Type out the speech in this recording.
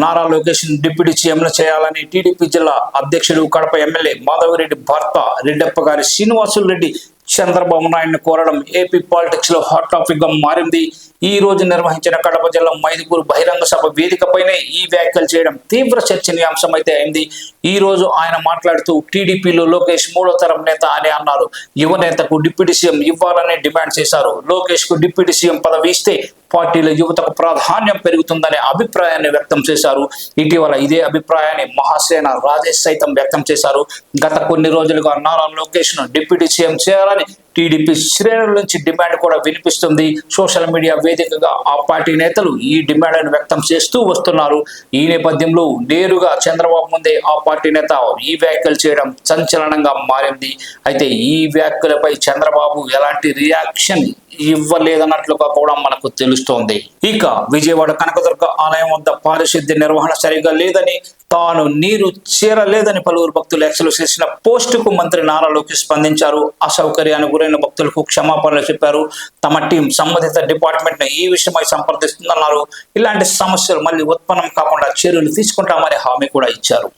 Nara Lokesh deputy సీఎంను చేయాలని TDP జిల్లా అధ్యక్షుడు కడప ఎమ్మెల్యే మాధవరెడ్డి భర్త రెడ్డప్ప గారి శ్రీనివాసులు రెడ్డి చంద్రబాబు నాయుడును కోరడం ఏపీ పాలిటిక్స్ లో హాట్ టాపిక్ గా మారింది. ఈ రోజు నిర్వహించిన కడప జిల్లా మైదుకూరు బహిరంగ సభ వేదికపైనే ఈ వ్యాఖ్యలు చేయడం తీవ్ర చర్చనీయాంశం అయితే అయింది. ఈ రోజు ఆయన మాట్లాడుతూ టీడీపీలో లోకేష్ మూడో తరం నేత అని అన్నారు. యువ నేతకు డిప్యూటీ సీఎం ఇవ్వాలని డిమాండ్ చేశారు. లోకేష్ కు డిప్యూటీ సీఎం పదవి ఇస్తే పార్టీలో యువతకు ప్రాధాన్యం పెరుగుతుందనే అభిప్రాయాన్ని వ్యక్తం చేశారు. ఇటీవల ఇదే అభిప్రాయాన్ని మహాసేన రాజేష్ సైతం వ్యక్తం చేశారు. గత కొన్ని రోజులుగా నారా లోకేష్ ను డిప్యూటీ సీఎం చేయాలని టీడీపీ శ్రేణుల నుంచి డిమాండ్ కూడా వినిపిస్తుంది. సోషల్ మీడియా వేదికగా ఆ పార్టీ నేతలు ఈ డిమాండ్ను వ్యక్తం చేస్తూ వస్తున్నారు. ఈ నేపథ్యంలో నేరుగా చంద్రబాబు ముందే ఆ పార్టీ నేత ఈ వ్యాఖ్యలు చేయడం సంచలనంగా మారింది. అయితే ఈ వ్యాఖ్యలపై చంద్రబాబు ఎలాంటి రియాక్షన్ ఇవ్వలేదన్నట్లుగా కూడా మనకు తెలుస్తోంది. ఇక విజయవాడ కనకదుర్గ ఆలయం వద్ద పారిశుద్ధ్య నిర్వహణ సరిగా లేదని, తాను నీరు చేరలేదని పలువురు భక్తులు వ్యాఖ్యలు చేసిన పోస్టుకు మంత్రి నారా లోకేష్ స్పందించారు. అసౌకర్యానికి గురైన భక్తులకు క్షమాపణలు చెప్పారు. తమ టీం సంబంధిత డిపార్ట్మెంట్ ను ఈ విషయమై సంప్రదిస్తుందన్నారు. ఇలాంటి సమస్యలు మళ్ళీ ఉత్పన్నం కాకుండా చర్యలు తీసుకుంటామని హామీ కూడా ఇచ్చారు.